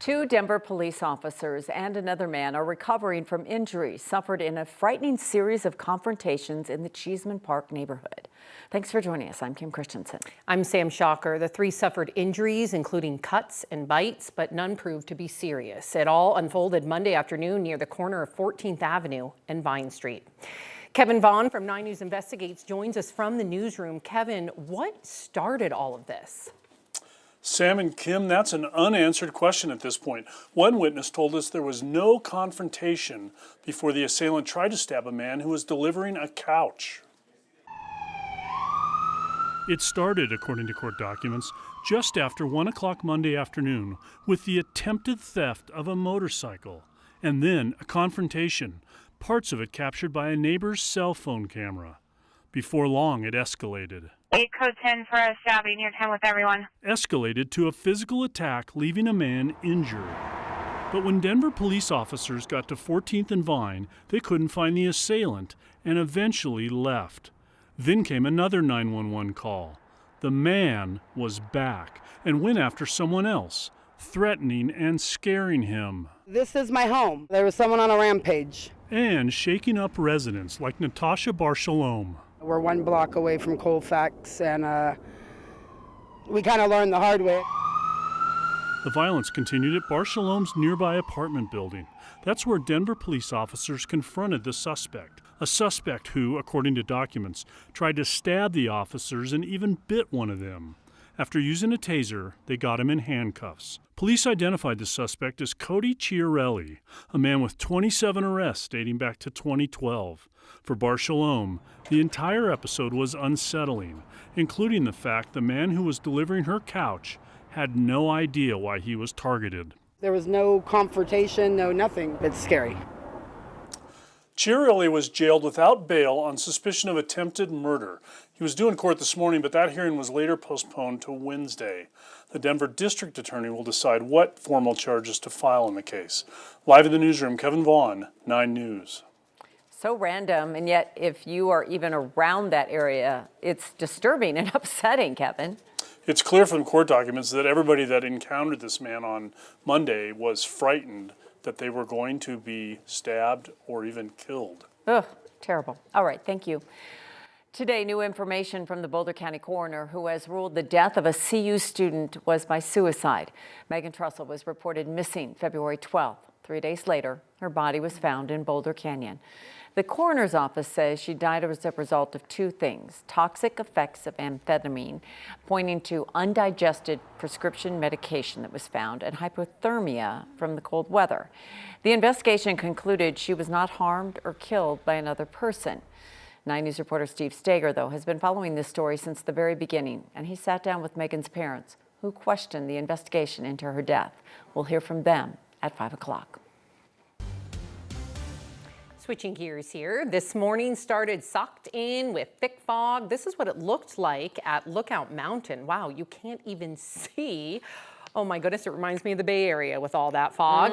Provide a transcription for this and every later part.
Two Denver police officers and another man are recovering from injuries suffered in a frightening series of confrontations in the Cheeseman Park neighborhood. Thanks for joining us. I'm Kim Christensen. I'm Sam Shocker. The three suffered injuries, including cuts and bites, but none proved to be serious. It all unfolded Monday afternoon near the corner of 14th Avenue and Vine Street. Kevin Vaughn from 9 News Investigates joins us from the newsroom. Kevin, what started all of this? Sam and Kim, that's an unanswered question at this point. One witness told us there was no confrontation before the assailant tried to stab a man who was delivering a couch. It started, according to court documents, just after 1 o'clock Monday afternoon with the attempted theft of a motorcycle, and then a confrontation, parts of it captured by a neighbor's cell phone camera. Before long, it escalated. 8 code 10 for a stabbing, near 10 with everyone. Escalated to a physical attack, leaving a man injured. But when Denver police officers got to 14th and Vine, they couldn't find the assailant and eventually left. Then came another 911 call. The man was back and went after someone else, threatening and scaring him. This is my home. There was someone on a rampage. And shaking up residents like Natasha Barshalom. We're 1 block away from Colfax, and we kind of learned the hard way. The violence continued at Barshalom's nearby apartment building. That's where Denver police officers confronted the suspect. A suspect who, according to documents, tried to stab the officers and even bit one of them. After using a taser, they got him in handcuffs. Police identified the suspect as Cody Chiarelli, a man with 27 arrests dating back to 2012. For Barshalom, the entire episode was unsettling, including the fact the man who was delivering her couch had no idea why he was targeted. There was no confrontation, no nothing. It's scary. Chiarelli was jailed without bail on suspicion of attempted murder. He was due in court this morning, but that hearing was later postponed to Wednesday. The Denver District Attorney will decide what formal charges to file in the case. Live in the newsroom, Kevin Vaughn, 9 News. So random, and yet if you are even around that area, it's disturbing and upsetting, Kevin. It's clear from court documents that everybody that encountered this man on Monday was frightened that they were going to be stabbed or even killed. Ugh, terrible. All right, thank you. Today, new information from the Boulder County coroner who has ruled the death of a CU student was by suicide. Megan Trussell was reported missing February 12th. 3 days later, her body was found in Boulder Canyon. The coroner's office says she died as a result of 2 things: toxic effects of amphetamine, pointing to undigested prescription medication that was found, and hypothermia from the cold weather. The investigation concluded she was not harmed or killed by another person. 9 News reporter Steve Steger, though, has been following this story since the very beginning, and he sat down with Megan's parents, who questioned the investigation into her death. We'll hear from them at 5 o'clock. Switching gears here, this morning started socked in with thick fog. This is what it looked like at Lookout Mountain. Wow, you can't even see. Oh my goodness, it reminds me of the Bay Area with all that fog.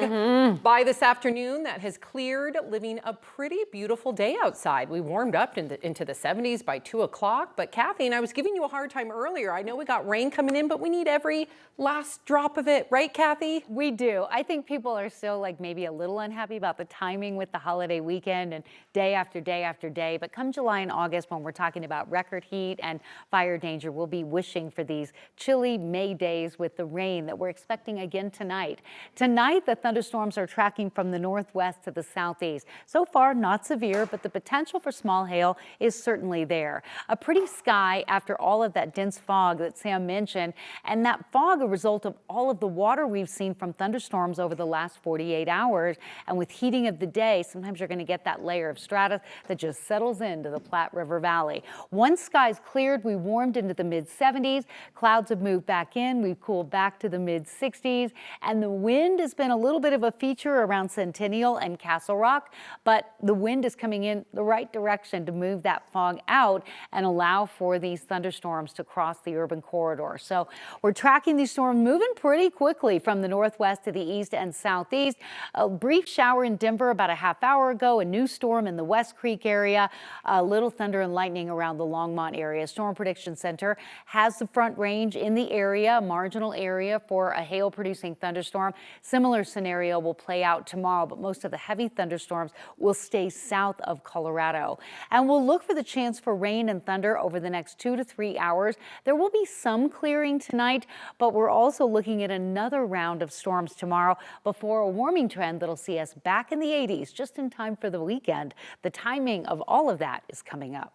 By this afternoon, that has cleared, living a pretty beautiful day outside. We warmed up into the 70s by 2 o'clock, but Kathy, and I was giving you a hard time earlier. I know we got rain coming in, but we need every last drop of it, right, Kathy? We do. I think people are still like maybe a little unhappy about the timing with the holiday weekend and day after day after day. But come July and August, when we're talking about record heat and fire danger, we'll be wishing for these chilly May days with the rain that we're expecting again tonight. Tonight, the thunderstorms are tracking from the northwest to the southeast. So far, not severe, but the potential for small hail is certainly there. A pretty sky after all of that dense fog that Sam mentioned, and that fog a result of all of the water we've seen from thunderstorms over the last 48 hours. And with heating of the day, sometimes you're going to get that layer of stratus that just settles into the Platte River Valley. Once skies cleared, we warmed into the mid-70s. Clouds have moved back in. We've cooled back to the mid-60s. And the wind has been a little bit of a feature around Centennial and Castle Rock, but the wind is coming in the right direction to move that fog out and allow for these thunderstorms to cross the urban corridor. So we're tracking these storm moving pretty quickly from the northwest to the east and southeast. A brief shower in Denver about a half hour ago, a new storm in the West Creek area, a little thunder and lightning around the Longmont area. Storm Prediction Center has the front range in the area, a marginal area for for a hail-producing thunderstorm. Similar scenario will play out tomorrow, but most of the heavy thunderstorms will stay south of Colorado. And we'll look for the chance for rain and thunder over the next 2 to 3 hours. There will be some clearing tonight, but we're also looking at another round of storms tomorrow before a warming trend that'll see us back in the 80s just in time for the weekend. The timing of all of that is coming up.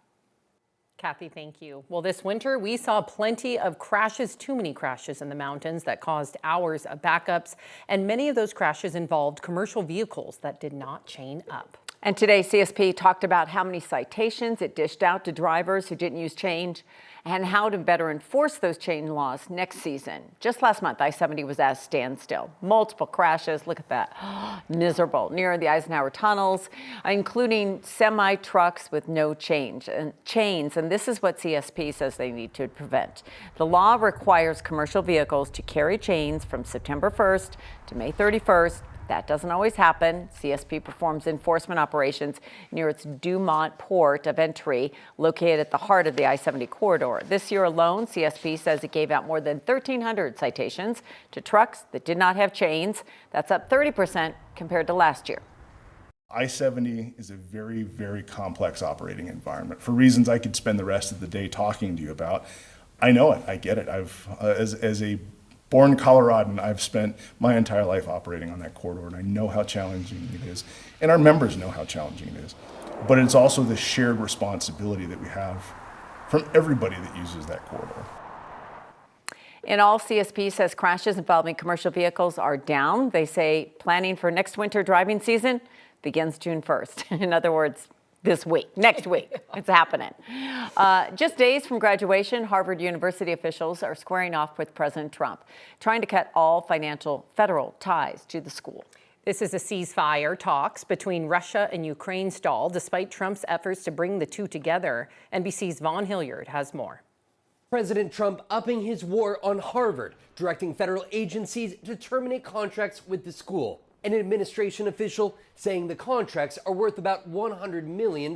Kathy, thank you. Well, this winter we saw plenty of crashes, too many crashes in the mountains that caused hours of backups, and many of those crashes involved commercial vehicles that did not chain up. And today, CSP talked about how many citations it dished out to drivers who didn't use change and how to better enforce those chain laws next season. Just last month, I-70 was at a standstill. Multiple crashes, look at that, miserable, near the Eisenhower tunnels, including semi-trucks with no chains. And this is what CSP says they need to prevent. The law requires commercial vehicles to carry chains from September 1st to May 31st. That doesn't always happen. CSP performs enforcement operations near its Dumont port of entry, located at the heart of the I-70 corridor. This year alone, CSP says it gave out more than 1,300 citations to trucks that did not have chains. That's up 30% compared to last year. I-70 is a very, very complex operating environment for reasons I could spend the rest of the day talking to you about. I know it. I get it. As a born Coloradan, I've spent my entire life operating on that corridor, and I know how challenging it is, and our members know how challenging it is. But it's also the shared responsibility that we have from everybody that uses that corridor. In all, CSP says crashes involving commercial vehicles are down. They say planning for next winter driving season begins June 1st. In other words, this week, next week, it's happening. Just days from graduation, Harvard University officials are squaring off with President Trump, trying to cut all financial federal ties to the school. This is a ceasefire. Talks between Russia and Ukraine stalled despite Trump's efforts to bring the two together. NBC's Vaughn Hilliard has more. President Trump upping his war on Harvard, directing federal agencies to terminate contracts with the school. An administration official saying the contracts are worth about $100 million.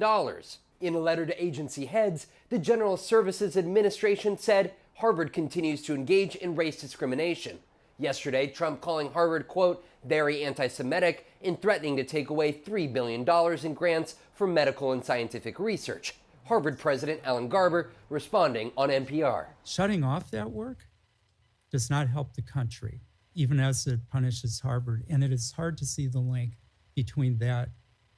In a letter to agency heads, the General Services Administration said Harvard continues to engage in race discrimination. Yesterday, Trump calling Harvard, quote, very anti-Semitic and threatening to take away $3 billion in grants for medical and scientific research. Harvard President Alan Garber responding on NPR. Shutting off that work does not help the country, even as it punishes Harvard. And it is hard to see the link between that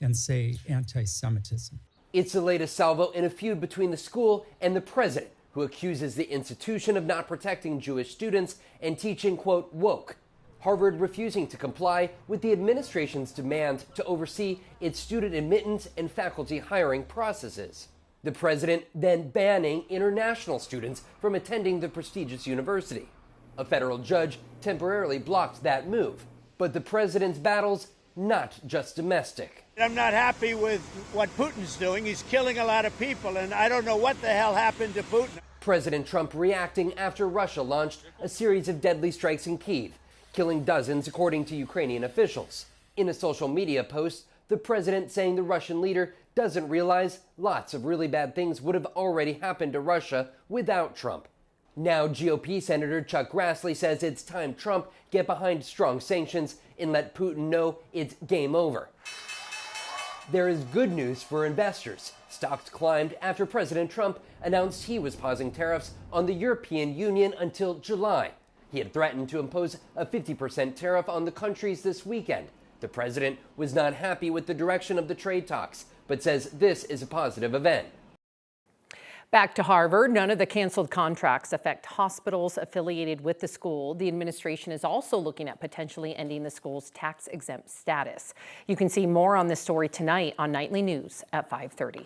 and, say, anti-Semitism. It's the latest salvo in a feud between the school and the president, who accuses the institution of not protecting Jewish students and teaching, quote, woke. Harvard refusing to comply with the administration's demand to oversee its student admittance and faculty hiring processes. The president then banning international students from attending the prestigious university. A federal judge temporarily blocked that move. But the president's battle's not just domestic. I'm not happy with what Putin's doing. He's killing a lot of people, and I don't know what the hell happened to Putin. President Trump reacting after Russia launched a series of deadly strikes in Kyiv, killing dozens, according to Ukrainian officials. In a social media post, the president saying the Russian leader doesn't realize lots of really bad things would have already happened to Russia without Trump. Now GOP Senator Chuck Grassley says it's time Trump get behind strong sanctions and let Putin know it's game over. There is good news for investors. Stocks climbed after President Trump announced he was pausing tariffs on the European Union until July. He had threatened to impose a 50% tariff on the countries this weekend. The president was not happy with the direction of the trade talks, but says this is a positive event. Back to Harvard, none of the canceled contracts affect hospitals affiliated with the school. The administration is also looking at potentially ending the school's tax-exempt status. You can see more on this story tonight on Nightly News at 5:30.